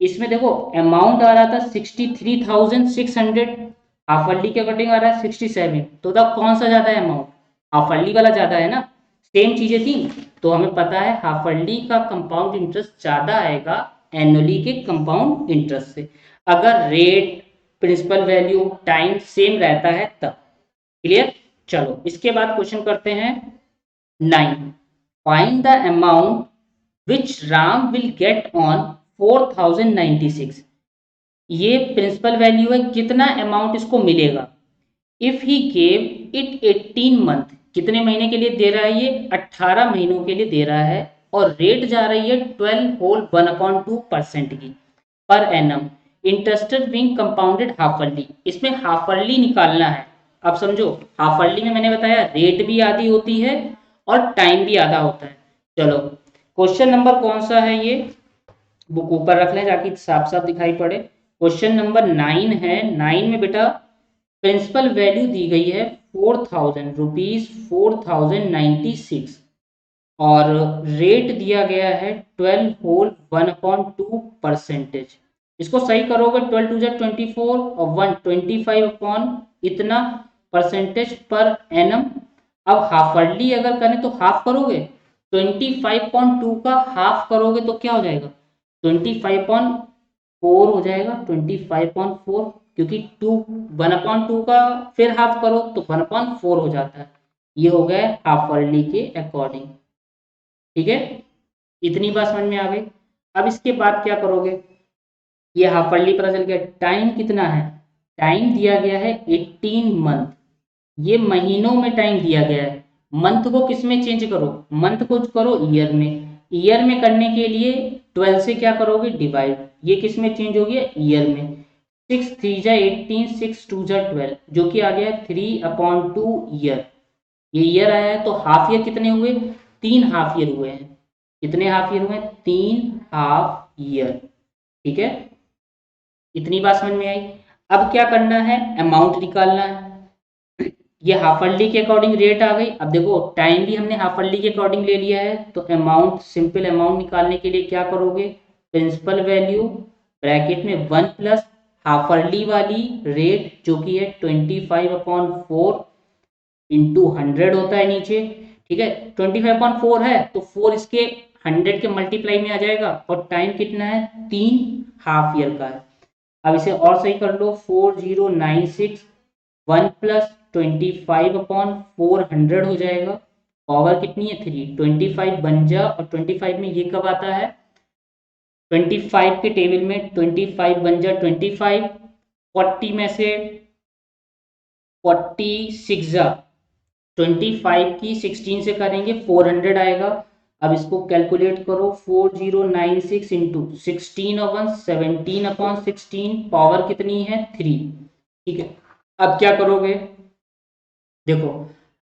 इसमें देखो अमाउंट आ रहा था 63,600, हाफ अर्ली के अकॉर्डिंग आ रहा है 67। तो तब कौन सा ज्यादा है अमाउंट? हाफ अर्ली वाला ज्यादा है ना। सेम चीजें थी, तो हमें पता है हाफ अर्ली का कंपाउंड इंटरेस्ट ज्यादा आएगा एनुअली के कंपाउंड इंटरेस्ट से, अगर rate, principal value, time same रहता है तब। क्लियर? चलो इसके बाद क्वेश्चन करते हैं 9। Find the amount which Ram will get on 4096। ये प्रिंसिपल वैल्यू है, कितना अमाउंट इसको मिलेगा if he gave it 18 month. कितने महीने के लिए दे रहा है? ये 18 महीनों के लिए दे रहा है। और रेट जा रही है 12/1/2% की per annum. Interested being compounded half early. इसमें हाफ अर्ली निकालना है। अब समझो हाफ अर्ली में मैंने बताया रेट भी आधी होती है और टाइम भी आधा होता है। चलो क्वेश्चन नंबर कौन सा है? ये बुक ऊपर रख लें ताकि साफ साफ दिखाई पड़े। क्वेश्चन नंबर 9 है। 9 में बेटा प्रिंसिपल वैल्यू दी गई है 4000 रुपीज 4096। और रेट दिया गया है 12 होल 1/2%। इसको सही करोगे 12 टू जा 24 और 125 अपॉन इतना परसेंटेज पर एनम। अब हाफर्ली अगर करें तो हाफ करोगे, 25.2 का हाफ करोगे तो क्या हो जाएगा, 25.4 हो जाएगा, 25.4, क्योंकि 1/2 का फिर हाफ करो तो 1/4 हो जाता है। ये हो गया हाफर्ली के अकॉर्डिंग। ठीक है, इतनी बात समझ में आ गई। अब इसके बाद क्या करोगे, ये हाफर्ली पता चल गया। टाइम कितना है, टाइम दिया गया है 18 मंथ। ये महीनों में टाइम दिया गया है। मंथ को किस में चेंज करो, मंथ को करो ईयर में। ईयर में करने के लिए 12 से क्या करोगे डिवाइड, ये किस में चेंज हो गया, ईयर में। 6 3 जा 18, 6 2 जा 12, जो कि आ गया 3/2 ईयर। ये ईयर आया है तो हाफ ईयर कितने हुए, 3 हाफ ईयर हुए हैं। कितने हाफ ईयर हुए, 3 हाफ ईयर। ठीक है, इतनी बात समझ में आई। अब क्या करना है, अमाउंट निकालना है। ये हाफर्ली के अकॉर्डिंग रेट आ गई। अब देखो टाइम भी हमने हाफर्ली के अकॉर्डिंग ले लिया है, तो अमाउंट, सिंपल अमाउंट निकालने के लिए क्या करोगे, प्रिंसिपल वैल्यू ब्रैकेट में 1 प्लस हाफर्ली वाली रेट जो कि है 25/4 इंटू 100 होता है नीचे। ठीक है, 25/4 है तो 4 इसके 100 के मल्टीप्लाई में आ जाएगा, और टाइम कितना है, 3 हाफ ईयर का है। अब इसे और सही कर लो, 4096 1 प्लस 25/400 हो जाएगा। पावर कितनी है, 3, 25 बन जा, और 25 में ये कब आता है, 25 के टेबल में 25 बन जा 25, 40 में से 46 जा 25 की 16 से करेंगे 400 आएगा। अब इसको कैलकुलेट करो, 4096 इंटू 16 और 1 17/16, पावर कितनी है, 3। ठीक है, अब क्या करोगे, देखो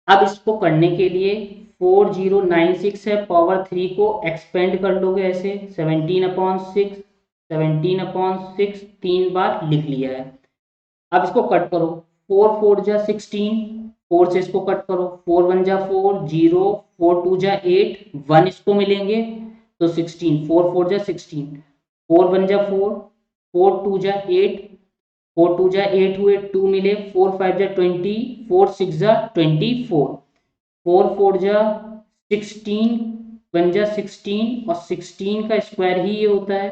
अब इसको करने के लिए 4096 है, पावर 3 को एक्सपेंड कर लोगे ऐसे, 17/6, 17/6 3 बार लिख लिया है। अब इसको कट करो, 4 4 जा 16, 4 से इसको कट करो, 4 1 जा 4 0, 4 2 जा 8, 1 इसको मिलेंगे तो 16, 4 4 जा 16, 4 1 जा 4, 4 2 जा 8, 4 2 जा 8 हुए, 2 मिले, 4 5 जा 20, 4 6 जा 24, 4 4 जा 16, 1 जा 16, और 16 का स्क्वायर ही ये होता है।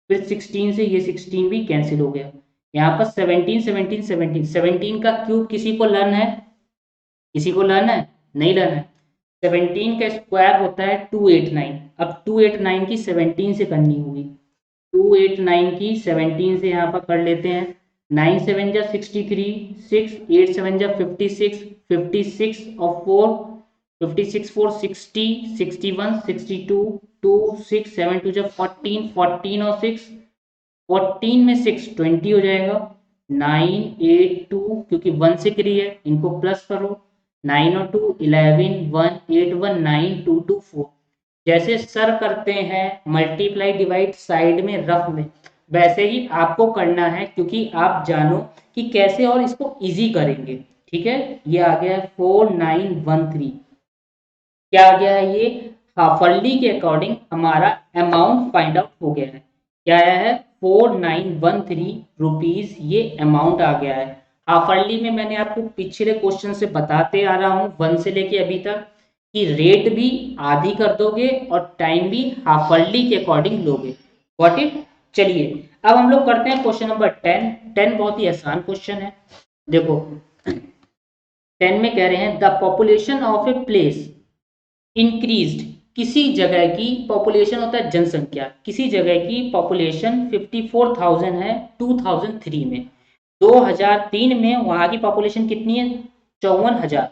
फिर 16 से ये 16 भी कैंसिल हो गया। यहाँ पर 17 17 17, 17 का क्यूब किसी को लर्न है, किसी को लर्न है, नहीं लर्न है। 17 का स्क्वायर होता है 289। अब 289 की 17 से करनी होगी, 289 की 17 से यहाँ पर कर लेते हैं, 9 7 जा 63, 6 8 7 जा 56, 56 और 4, 56 4 60, 61 62, 2 6 7 2 जा 14, 14 और 6, 14 में 6 20 हो जाएगा, 9 8 2, क्योंकि 1 से करी है, इनको प्लस करो, 9 और 2 11, 1 8 1 9 2 2 4। जैसे सर करते हैं मल्टीप्लाई डिवाइड साइड में रफ में, वैसे ही आपको करना है, क्योंकि आप जानो कि कैसे और इसको इजी करेंगे। ठीक है, ये आ गया 4913। क्या आ गया है, ये हाफर्ली के अकॉर्डिंग हमारा अमाउंट फाइंड आउट हो गया है। क्या आया है, 4913 रुपीज, ये अमाउंट आ गया है। हाफर्ली में मैंने आपको पिछले क्वेश्चन से बताते आ रहा हूँ 1 से लेके अभी तक, कि रेट भी आधी कर दोगे और टाइम भी हाफर्ली के अकॉर्डिंग लोगे। Got it. चलिए अब हम लोग करते हैं क्वेश्चन नंबर 10। 10 बहुत ही आसान क्वेश्चन है। देखो 10 में कह रहे हैं the population of a place increased, किसी जगह की पॉपुलेशन होता है जनसंख्या, किसी जगह की पॉपुलेशन 54,000 है 2003 में, 2003 में वहां की पॉपुलेशन कितनी है, 54,000,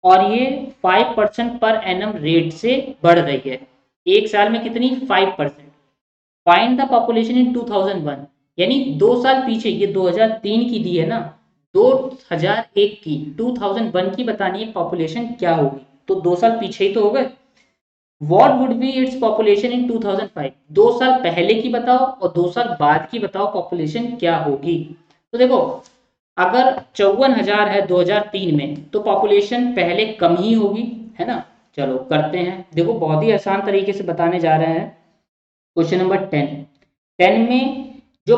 और ये 5% पर एनम रेट से बढ़ रही है। एक साल में कितनी, 5%। फाइंड द पॉपुलेशन इन 2001, यानी 2 साल पीछे, ये 2003 की दी है ना, 2001 की, 2001 की बतानी है पॉपुलेशन क्या होगी, तो 2 साल पीछे ही तो हो गए। What would be its population in 2005, 2 साल पहले की बताओ और 2 साल बाद की बताओ पॉपुलेशन क्या होगी। तो देखो अगर 54,000 है 2003 में, तो पॉपुलेशन पहले कम ही होगी, है ना, चलो करते हैं, देखो बहुत ही आसान तरीके से बताने जा रहे हैं। क्वेश्चन नंबर 10 में जो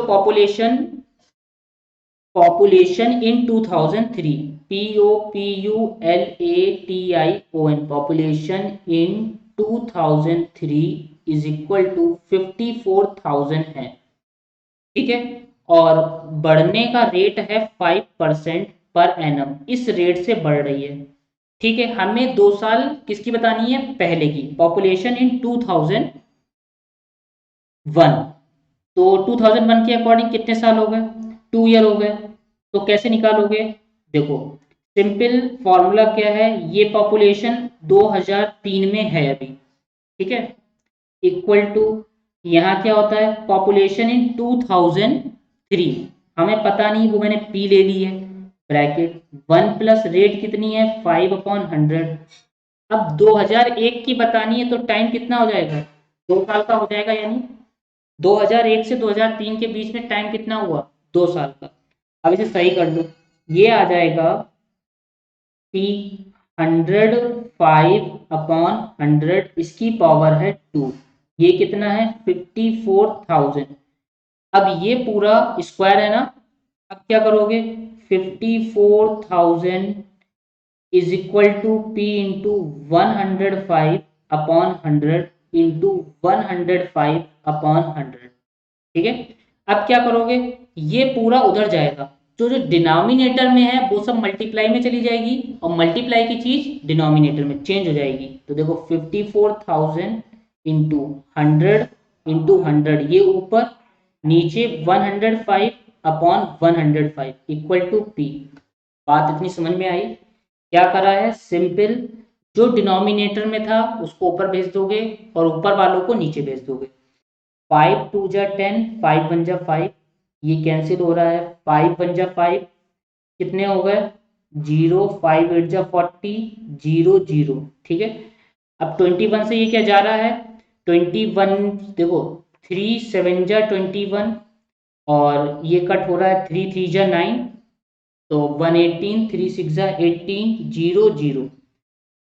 population in 2003, POPULATION, population in 2003 is equal to 54,000 है, ठीक है। और बढ़ने का रेट है 5% पर एनम, इस रेट से बढ़ रही है, ठीक है। हमें 2 साल किसकी बतानी है, पहले की, पॉपुलेशन इन 2001। तो 2001 के अकॉर्डिंग कितने साल हो गए, 2 ईयर हो गए। तो कैसे निकालोगे, देखो सिंपल फॉर्मूला क्या है, ये पॉपुलेशन 2003 में है अभी, ठीक है, इक्वल टू यहाँ क्या होता है, पॉपुलेशन इन 2003, हमें पता नहीं, वो मैंने पी ले ली है, ब्रैकेट 1 प्लस रेट कितनी है 5/100। अब 2001 की बतानी है तो टाइम कितना हो जाएगा, 2 साल का हो जाएगा, यानी 2001 से 2003 के बीच में टाइम कितना हुआ, 2 साल का। अब इसे सही कर लो, ये आ जाएगा P 105/100, इसकी पावर है 2, ये कितना है 54,000। अब ये पूरा स्क्वायर है ना, अब क्या करोगे, 54,000 is equal to P into 105/100 into 105/100, ठीक है। अब क्या करोगे, ये पूरा उधर जाएगा, जो जो डिनोमिनेटर में है वो सब मल्टीप्लाई में चली जाएगी, और मल्टीप्लाई की चीज डिनोमिनेटर में चेंज हो जाएगी। तो देखो 54,000 इंटू 100 ये ऊपर, नीचे 105/105 इक्वल टू पी। बात इतनी समझ में आई, क्या करा है, सिंपल जो डिनोमिनेटर में था उसको ऊपर भेज दोगे और ऊपर वालों को नीचे भेज दोगे। 5 2 जा 10, 5 1 जा 5, ये कैंसिल हो रहा है, 5 1 जा 5 कितने हो गए 0, 5 8 जा 40, 0 0, ठीक है। अब 21 से ये क्या जा रहा है, 21 देखो 3 7 जा 21, और ये कट हो रहा है 3 3 जा 9, तो 118, 3 6 जा 18, 0 0।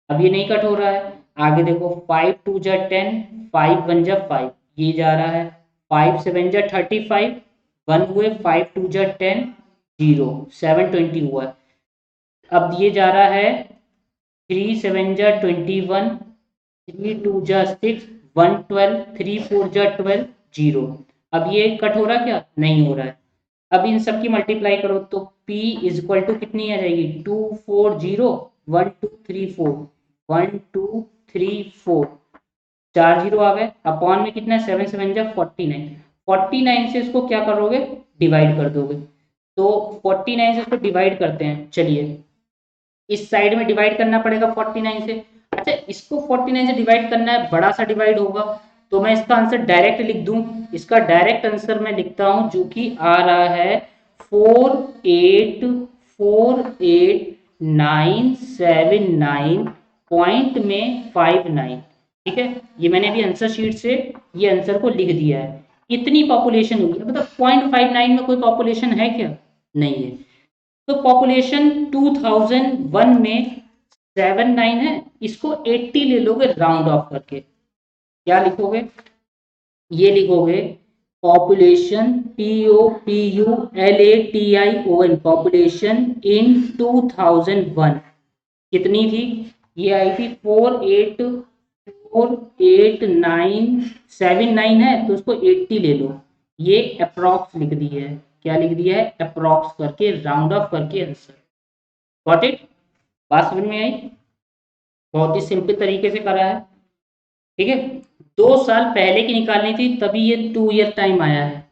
अब ये नहीं कट हो रहा है, आगे देखो 5 2 जा 10, 5 1 जा 5, ये जा रहा है, 5 7 जा 35, 1 हुए, 5 2 जा 10, 0 7 20 हुआ। अब ये जा रहा है 3 7 जा 21, 3 2 जा 6, 1 12, 3 4 जा 12, 0। अब ये कट हो रहा क्या, नहीं हो रहा है। अब इन सब की मल्टीप्लाई करो तो P इज इक्वल टू कितनी आ जाएगी, 2 4 0 1 2 3 4, 1 2 3 4, 4 0 आ गए, अपॉन में कितना है 7 7 जा 49, 49 से इसको क्या करोगे, डिवाइड कर दोगे। तो 49 से इसको डिवाइड करते हैं, चलिए इस साइड में डिवाइड करना पड़ेगा 49 से। अच्छा, इसको 49 से डिवाइड करना है, बड़ा सा डिवाइड होगा, तो मैं इसका आंसर डायरेक्ट लिख दूं। इसका डायरेक्ट आंसर मैं लिखता हूं जो कि आ रहा है 4848,979 पॉइंट में 59, ठीक है। ये मैंने अभी आंसर शीट से ये आंसर को लिख दिया है। इतनी पॉपुलेशन होगी, मतलब 0.59 में कोई पॉपुलेशन है क्या, नहीं है। तो पॉपुलेशन 2001 में 79 है, इसको 80 ले लोगे राउंड ऑफ करके, क्या लिखोगे, ये लिखोगे पॉपुलेशन POPULATION, पॉपुलेशन इन 2001 कितनी थी, ये आई थी 484979 है, तो उसको 80 ले लो, ये अप्रॉक्स लिख दी है, क्या लिख दिया है, अप्रॉक्स करके राउंड ऑफ करके आंसर। गॉट इट, बात समझ में आई, बहुत ही सिंपल तरीके से करा है, ठीक है। 2 साल पहले की निकालनी थी, तभी ये 2 ईयर टाइम आया है।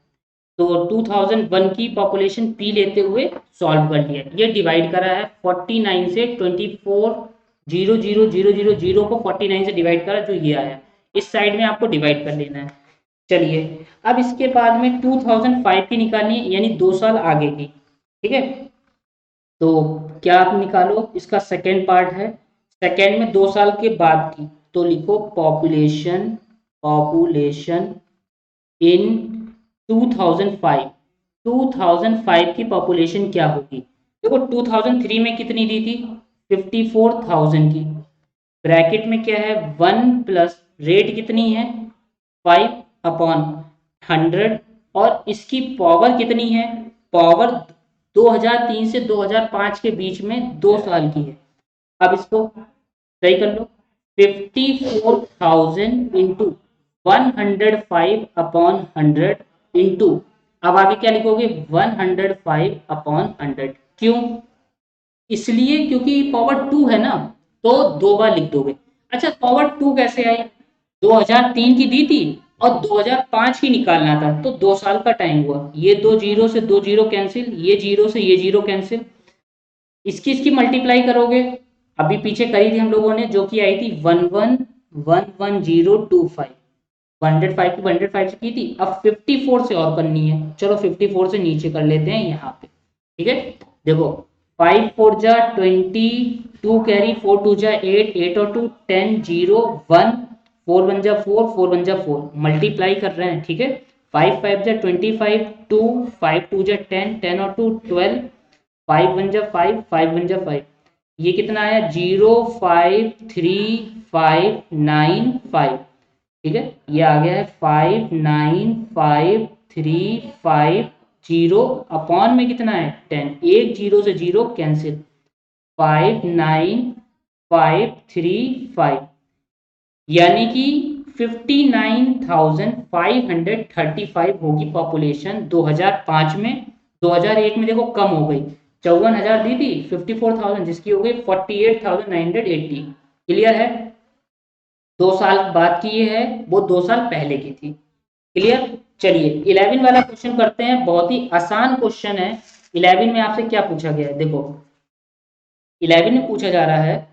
तो 2001 की पॉपुलेशन पी लेते हुए सॉल्व कर लिया, ये डिवाइड करा है 49 से, 24 0 0 0 0 0 को 49 से डिवाइड करा, जो ये आया, इस साइड में आपको डिवाइड कर लेना है। चलिए अब इसके बाद में 2005 की निकालनी है, यानी 2 साल आगे की, ठीक है। तो क्या आप निकालो, इसका सेकेंड पार्ट है, सेकेंड में 2 साल के बाद की, तो लिखो पॉपुलेशन इन 2005, 2005 की पॉपुलेशन क्या होगी। देखो 2003 में कितनी दी थी, 54,000 की, ब्रैकेट में क्या है 1 प्लस रेट कितनी है 5/100 और इसकी पावर कितनी है, पावर 2003 से 2005 के बीच में 2 साल की है। अब इसको सही कर लो, 54,000 इंटू 105/100 इंटू, अब आगे क्या लिखोगे 105/100। क्यों, इसलिए क्योंकि पावर 2 है ना, तो 2 बार लिख दोगे। अच्छा पावर 2 कैसे आई, 2003 की दी थी और 2005 की निकालना था, तो 2 साल का टाइम हुआ, ये दो जीरो से दो जीरो कैंसिल, ये जीरो से ये जीरो कैंसिल, इसकी मल्टीप्लाई करोगे, अभी पीछे करी थी हम लोगों ने जो कि आई थी 111025, 105 टू 105 से की थी, अब 54 से और करनी है, चलो 54 से नीचे कर लेते हैं यहाँ पे, ठीक है। देखो 5 4 जा 20, 2 कैरी, 4 2 जा 8, 8 और 2 10, 0 1, 4 1 जा 4, 4 1 जा 4, मल्टीप्लाई कर रहे हैं, ठीक है। 5 5 जा 25, 2 5 2 जा 10, 10 और 2 12, 5 1 जा 5, 5 1 जा 5, ये कितना आया 05355, ठीक है। ये आ गया है 59535, अपॉन में कितना है 10, एक जीरो से जीरो कैंसिल, 59535, यानी कि 59,535 होगी पॉपुलेशन 2005 में। 2001 में देखो कम हो गई, 54,000 दी थी, 54,000 जिसकी हो गई 48,980। क्लियर है, 2 साल बाद की ये है, वो 2 साल पहले की थी। क्लियर, चलिए 11 वाला क्वेश्चन करते हैं, बहुत ही आसान क्वेश्चन है। 11 में आपसे क्या पूछा गया है, देखो 11 में पूछा जा रहा है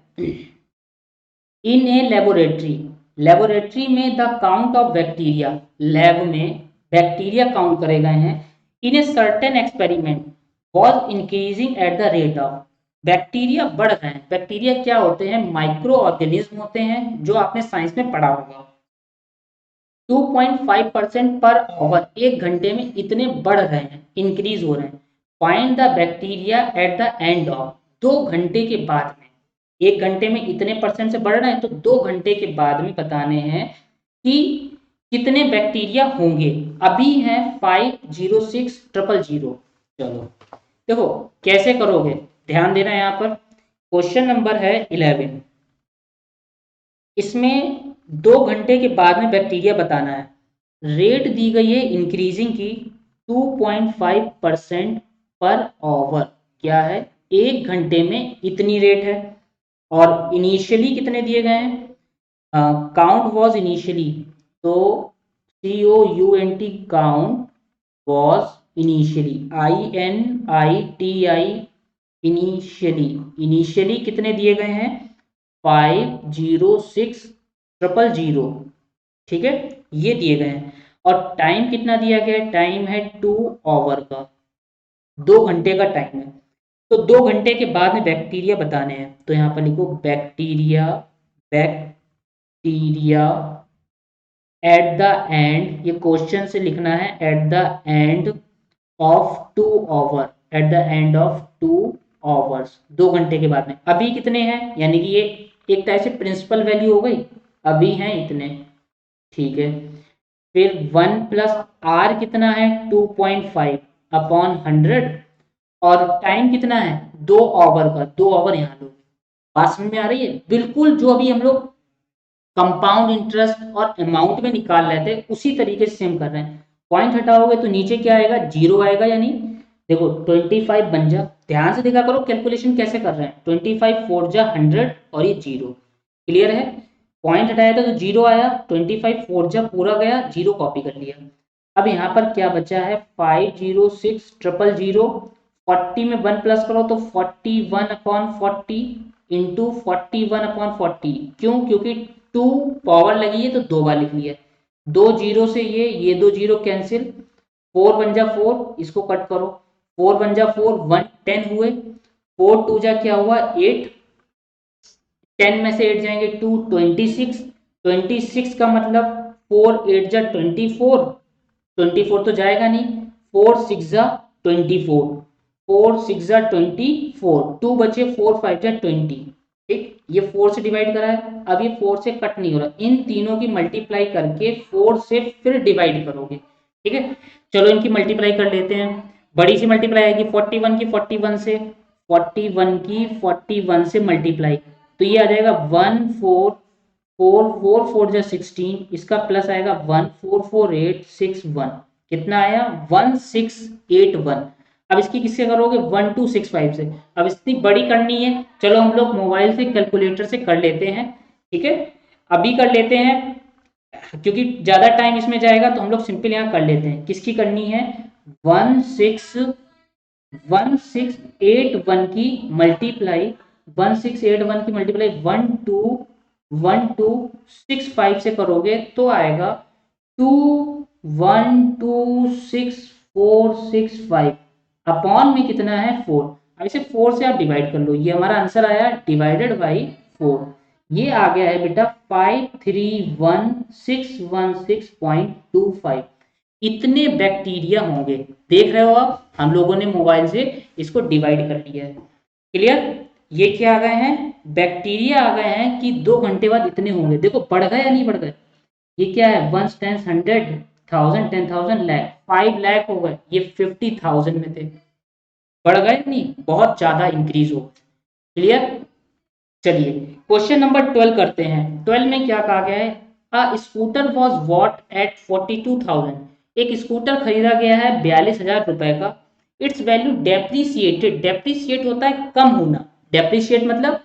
इन ए लेबोरेटरी, लेबोरेटरी में the count of bacteria, lab में बैक्टीरिया काउंट करे गए हैं, in a certain experiment was increasing at the rate of, bacteria बढ़ रहे हैं, बैक्टीरिया क्या होते हैं, माइक्रो ऑर्गेनिज्म होते हैं, जो आपने साइंस में पढ़ा होगा। 2.5% पर आवर, एक घंटे में इतने बढ़ रहे हैं, इंक्रीज हो रहे हैं। Find the bacteria at the end of, 2 घंटे के बाद में, एक घंटे में इतने परसेंट से बढ़ रहे हैं, तो 2 घंटे के बाद में बताने हैं कि कितने बैक्टीरिया होंगे। अभी है 506000। चलो देखो कैसे करोगे, ध्यान देना यहाँ पर, क्वेश्चन नंबर है 11, इसमें 2 घंटे के बाद में बैक्टीरिया बताना है, रेट दी गई है इंक्रीजिंग की 2.5% पर आवर, क्या है एक घंटे में इतनी रेट है, और इनिशियली कितने दिए गए हैं, काउंट वॉज इनिशियली, तो COUNT count was initially, INITI initially, initially कितने दिए गए हैं 506000, ठीक है, ये दिए गए हैं। और टाइम कितना दिया गया है, टाइम है 2 आवर का, 2 घंटे का टाइम है, तो 2 घंटे के बाद में बैक्टीरिया बताने हैं, तो यहाँ पर लिखो bacteria, bacteria at the end, ये क्वेश्चन से लिखना है at the end of 2 hour, at the end of 2 hours, 2 घंटे के बाद में। अभी कितने हैं, यानी कि ये एक टाइप से प्रिंसिपल वैल्यू हो गई, अभी हैं इतने, ठीक है। फिर 1 प्लस आर कितना है 2.5/100, और टाइम कितना है 2 आवर का, 2 आवर यहाँ लो, बात समझ में आ रही है, बिल्कुल जो अभी हम लोग कंपाउंड इंटरेस्ट और अमाउंट में निकाल रहे थे उसी तरीके से सेम कर रहे हैं। पॉइंट हटाओगे तो नीचे क्या आएगा, जीरो आएगा, यानी देखो 25 बन जा, ध्यान से देखा करो कैलकुलेशन कैसे कर रहे हैं, 25 4 जा 100 और ये जीरो, क्लियर है। पॉइंट हटाया था तो जीरो आया, 25 4 जा पूरा गया, जीरो कॉपी कर लिया। अब यहाँ पर क्या बचा है 506000, 40 में 1 प्लस करो तो 41/40 इंटू 41/40, क्यों, क्योंकि 2 पावर लगी है तो 2 बार लिख लिया, 2 जीरो से ये 2 जीरो कैंसिल, 4 1 जा 4, इसको कट करो, 4 1 जा 4, 1 10 हुए, 4 2 जा क्या हुआ 8, 10 में से 8 जाएंगे 2, 26, 26 का मतलब 4 8 जा 24, 24 तो जाएगा नहीं, 4 6 जा 24, 4 6 जा 24, 2 बचे 4 5 जा 20, ठीक, ये 4 से डिवाइड करा है, अब ये 4 से कट नहीं हो रहा, इन तीनों की मल्टीप्लाई करके 4 से फिर डिवाइड करोगे। ठीक है, चलो इनकी मल्टीप्लाई कर लेते हैं। बड़ी सी मल्टीप्लाई आएगी 41 की 41 से, 41 की 41 से मल्टीप्लाई, तो ये आ जाएगा 1444 जा 16, इसका प्लस आएगा 144,861, कितना आया 1681। अब इसकी किससे करोगे 1265 से। अब इतनी बड़ी करनी है, चलो हम लोग मोबाइल से कैलकुलेटर से कर लेते हैं। ठीक है, अभी कर लेते हैं क्योंकि ज्यादा टाइम इसमें जाएगा, तो हम लोग सिंपल यहाँ कर लेते हैं। किसकी करनी है 1681 की मल्टीप्लाई, 1681 की मल्टीप्लाई 1265 से करोगे तो आएगा 2126,465 अपॉन में कितना है 4। अब इसे 4 से आप डिवाइड कर लो, ये हमारा आंसर आया डिवाइडेड बाई 4, ये आ गया है बेटा 531616.25। इतने बैक्टीरिया होंगे, देख रहे हो आप, हम लोगों ने मोबाइल से इसको डिवाइड कर लिया है। क्लियर, ये क्या आ गए हैं बैक्टीरिया आ गए हैं कि 2 घंटे बाद इतने होंगे। देखो बढ़ गए या नहीं बढ़ गए, ये क्या है 1 10 100 1000 10,000 लाख 5 लाख हो गए, ये 50,000 में थे, बढ़ गए नहीं, बहुत ज्यादा इंक्रीज हो। क्लियर, चलिए क्वेश्चन नंबर 12 करते हैं। 12 में क्या कहा गया है, अ स्कूटर वॉज बॉट एट 42,000, एक स्कूटर खरीदा गया है 42,000 रुपए का। इट्स वैल्यू डेप्रिसिएटेड, डेप्रिसिएट होता है कम होना, डेप्रिसिएट मतलब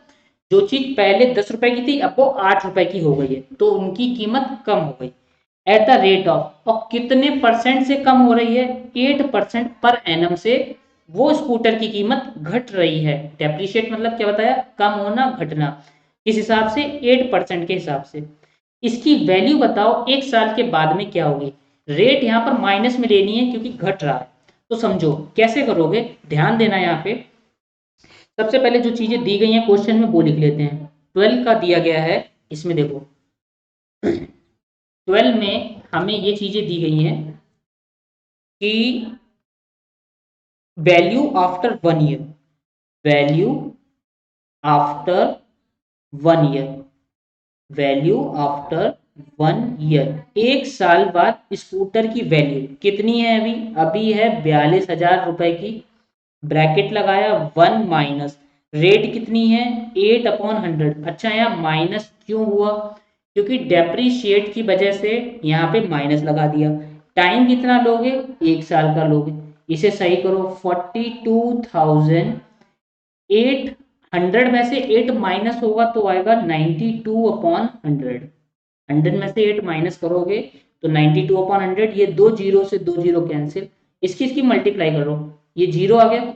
जो चीज पहले 10 रुपए की थी अब वो 8 रुपए की हो गई है, तो उनकी कीमत कम हो गई। एट द रेट ऑफ, और कितने परसेंट से कम हो रही है 8% पर एनम से वो स्कूटर की कीमत घट रही है। डेप्रिशिएट मतलब क्या बताया, कम होना घटना, किस हिसाब से 8% के हिसाब से। इसकी वैल्यू बताओ एक साल के बाद में क्या होगी। रेट यहाँ पर माइनस में लेनी है क्योंकि घट रहा है, तो समझो कैसे करोगे, ध्यान देना यहाँ पे। सबसे पहले जो चीजें दी गई हैं क्वेश्चन में वो लिख लेते हैं। 12 का दिया गया है, इसमें देखो 12 में हमें ये चीजें दी गई हैं कि value after 1 year, value after 1 year, value after 1 year, एक साल बाद स्कूटर की वैल्यू कितनी है, अभी अभी है 42,000 रुपए की, ब्रैकेट लगाया 1 माइनस रेट कितनी है 8/100। अच्छा यहाँ माइनस क्यों हुआ, क्योंकि डेप्रीशिएट की वजह से यहाँ पे माइनस लगा दिया। टाइम कितना लोगे, एक साल का लोगे, इसे सही करो 42,800 में से 8 माइनस होगा तो आएगा 92/100, 100 में से 8 माइनस करोगे तो 92/100, ये 2 जीरो से 2 जीरो कैंसिल, इसकी मल्टीप्लाई करो, ये जीरो आ गया,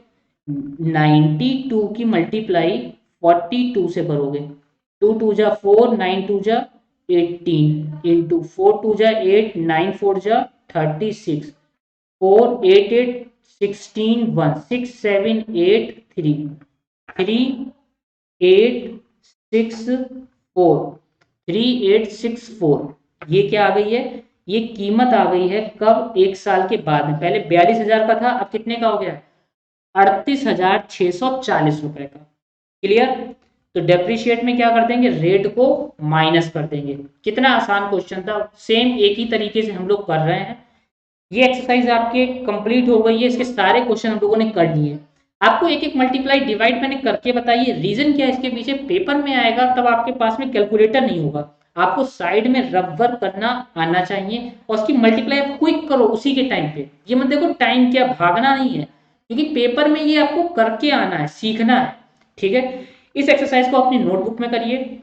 92 की मल्टीप्लाई 42 से करोगे, 2 2 जा 4 9 2 जा 18 इंटू 4 2 जा 8 9 4 जा 36 4 8 8 16 1 6 7 8 3 3 8 6 4 3864, ये क्या आ गई है, ये कीमत आ गई है कब, एक साल के बाद में। पहले 42,000 का था, अब कितने का हो गया 38,640 रुपए का। क्लियर, तो डेप्रिशिएट में क्या कर देंगे, रेट को माइनस कर देंगे। कितना आसान क्वेश्चन था, सेम एक ही तरीके से हम लोग कर रहे हैं। ये एक्सरसाइज आपके कंप्लीट हो गई है, इसके सारे क्वेश्चन हम लोगों ने कर लिए। आपको एक एक मल्टीप्लाई डिवाइड मैंने करके बताइए, रीजन क्या है इसके पीछे, पेपर में आएगा तब आपके पास में कैलकुलेटर नहीं होगा, आपको साइड में रफ वर्क करना आना चाहिए और उसकी मल्टीप्लाई आप क्विक करो उसी के टाइम पे। ये मत देखो टाइम क्या, भागना नहीं है, क्योंकि पेपर में ये आपको करके आना है, सीखना है। ठीक है, इस एक्सरसाइज को अपनी नोटबुक में करिए।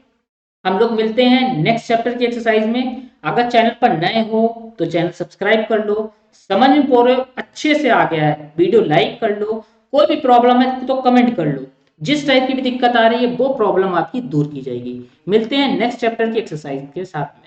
हम लोग मिलते हैं नेक्स्ट चैप्टर की एक्सरसाइज में। अगर चैनल पर नए हो तो चैनल सब्सक्राइब कर लो, समझ में पूरे अच्छे से आ गया है वीडियो लाइक कर लो, कोई भी प्रॉब्लम है तो कमेंट कर लो, जिस टाइप की भी दिक्कत आ रही है वो प्रॉब्लम आपकी दूर की जाएगी। मिलते हैं नेक्स्ट चैप्टर की एक्सरसाइज के साथ।